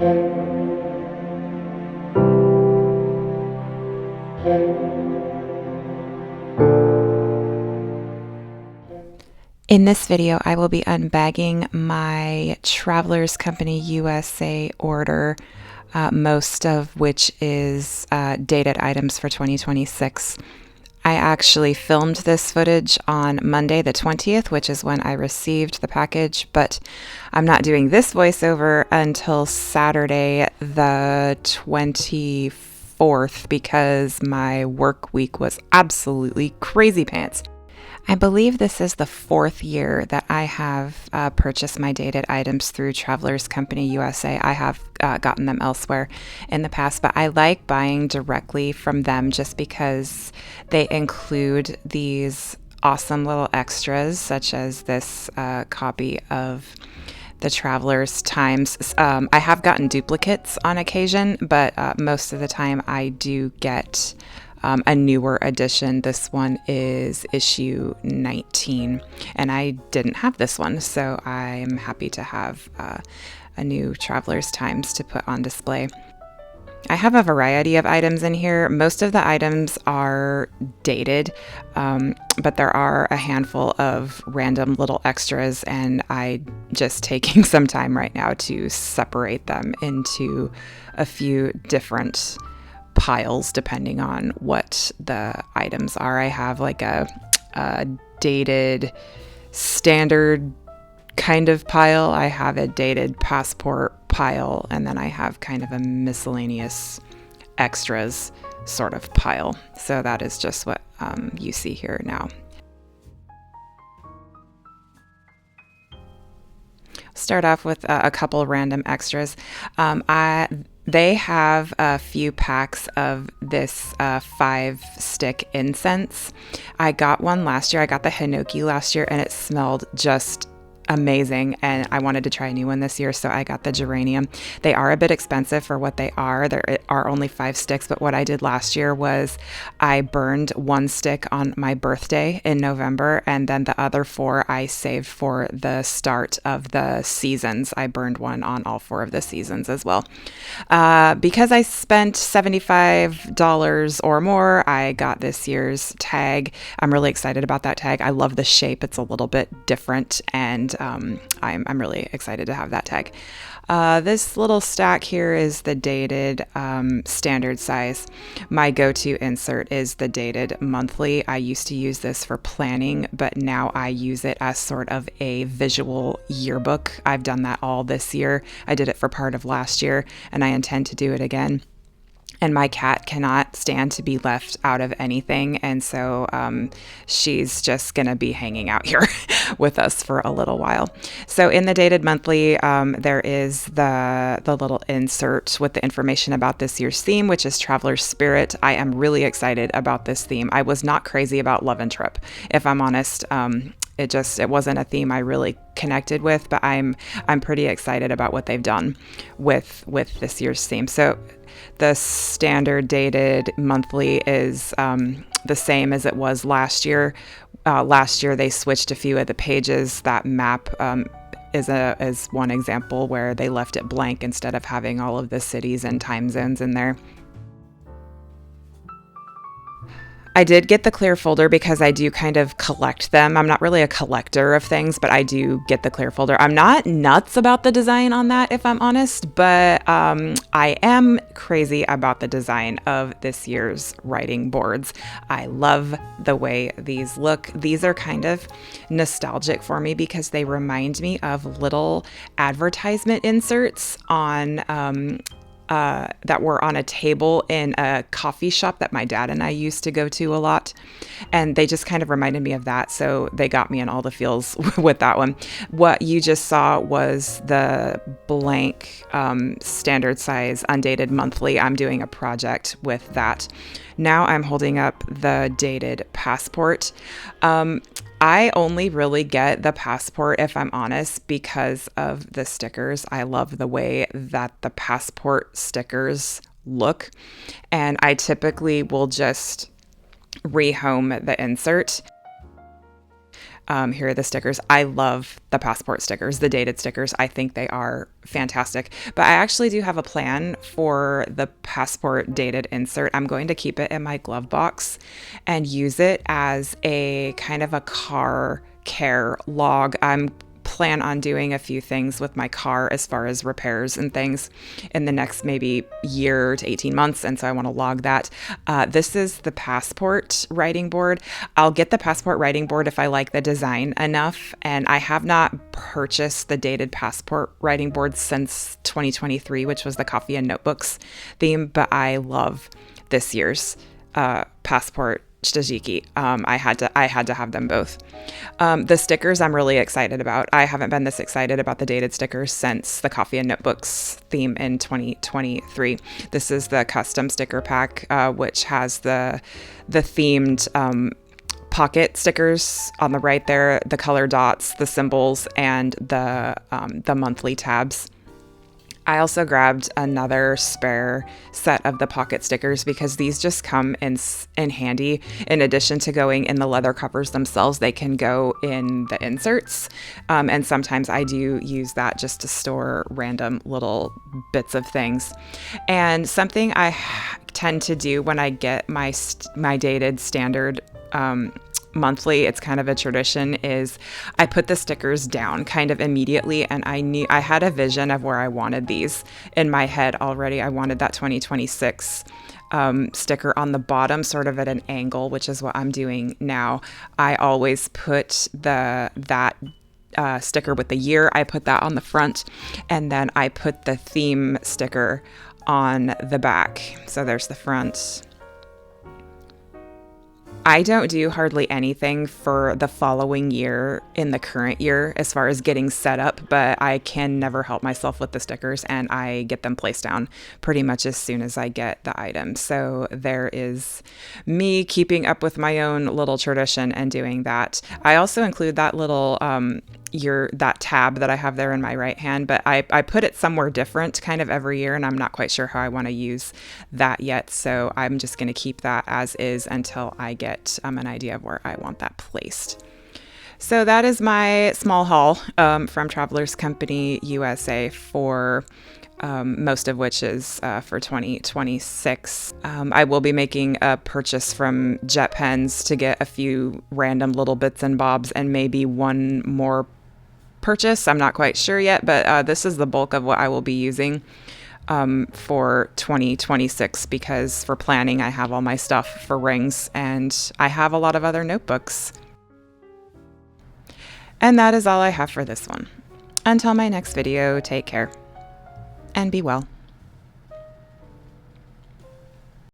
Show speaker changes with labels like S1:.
S1: In this video, I will be unbagging my Travelers Company USA order, most of which is dated items for 2026. I actually filmed this footage on Monday the 20th, which is when I received the package, but I'm not doing this voiceover until Saturday the 24th because my work week was absolutely crazy pants. I believe this is the fourth year that I have purchased my dated items through Travelers Company USA. I have gotten them elsewhere in the past, but I like buying directly from them just because they include these awesome little extras, such as this copy of the Traveler's Times. I have gotten duplicates on occasion, but most of the time I do get a newer edition. This one is issue 19, and I didn't have this one, so I'm happy to have a new Traveler's Times to put on display. I have a variety of items in here. Most of the items are dated, but there are a handful of random little extras, and I'm just taking some time right now to separate them into a few different piles depending on what the items are. I have like a dated standard kind of pile, I have a dated passport pile, and then I have kind of a miscellaneous extras sort of pile. So that is just what you see here now. Start off with a couple random extras. They have a few packs of this 5-stick incense. I got one last year. I got the Hinoki last year, and it smelled just amazing, and I wanted to try a new one this year, so I got the geranium. They are a bit expensive for what they are. There are only 5 sticks, but what I did last year was I burned 1 stick on my birthday in November, and then the other 4 I saved for the start of the seasons. I burned one on all 4 of the seasons as well. Because I spent $75 or more, I got this year's tag. I'm really excited about that tag. I love the shape. It's a little bit different, and I'm really excited to have that tag. This little stack here is the dated standard size. My go-to insert is the dated monthly. I used to use this for planning, but now I use it as sort of a visual yearbook. I've done that all this year. I did it for part of last year, and I intend to do it again. And my cat cannot stand to be left out of anything, and so she's just gonna be hanging out here with us for a little while. So in the dated monthly, there is the little insert with the information about this year's theme, which is Traveler's Spirit. I am really excited about this theme. I was not crazy about Love and Trip, if I'm honest. It wasn't a theme I really connected with, but I'm pretty excited about what they've done with this year's theme. So the standard dated monthly is the same as it was last year. Last year they switched a few of the pages. That map is one example where they left it blank instead of having all of the cities and time zones in there. I did get the clear folder because I do kind of collect them. I'm not really a collector of things, but I do get the clear folder. I'm not nuts about the design on that, if I'm honest, but I am crazy about the design of this year's writing boards. I love the way these look. These are kind of nostalgic for me because they remind me of little advertisement inserts on that were on a table in a coffee shop that my dad and I used to go to a lot. And they just kind of reminded me of that. So they got me in all the feels with that one. What you just saw was the blank standard size undated monthly. I'm doing a project with that. Now I'm holding up the dated passport. I only really get the passport, if I'm honest, because of the stickers. I love the way that the passport stickers look, and I typically will just rehome the insert. Here are the stickers. I love the passport stickers, the dated stickers. I think they are fantastic. But I actually do have a plan for the passport dated insert. I'm going to keep it in my glove box and use it as a kind of a car care log. I'm plan on doing a few things with my car as far as repairs and things in the next maybe year to 18 months. And so I want to log that. This is the passport writing board. I'll get the passport writing board if I like the design enough. And I have not purchased the dated passport writing board since 2023, which was the coffee and notebooks theme. But I love this year's passport Stajiki. I had to have them both. The stickers I'm really excited about. I haven't been this excited about the dated stickers since the coffee and notebooks theme in 2023. This is the custom sticker pack, which has the themed pocket stickers on the right there, the color dots, the symbols, and the monthly tabs. I also grabbed another spare set of the pocket stickers because these just come in handy. In addition to going in the leather covers themselves, they can go in the inserts. And sometimes I do use that just to store random little bits of things. And something I tend to do when I get my dated standard monthly, it's kind of a tradition, is I put the stickers down kind of immediately, and I had a vision of where I wanted these in my head already. I wanted that 2026 sticker on the bottom, sort of at an angle, which is what I'm doing now. I always put that sticker with the year, I put that on the front, and then I put the theme sticker on the back. So there's the front. I don't do hardly anything for the following year in the current year as far as getting set up, but I can never help myself with the stickers, and I get them placed down pretty much as soon as I get the item. So there is me keeping up with my own little tradition and doing that. I also include that little that tab that I have there in my right hand, but I put it somewhere different kind of every year, and I'm not quite sure how I want to use that yet. So I'm just going to keep that as is until I get an idea of where I want that placed. So that is my small haul from Travelers Company USA for most of which is for 2026. I will be making a purchase from Jet Pens to get a few random little bits and bobs and maybe one more purchase. I'm not quite sure yet, but this is the bulk of what I will be using for 2026, because for planning I have all my stuff for rings and I have a lot of other notebooks. And that is all I have for this one. Until my next video, take care and be well.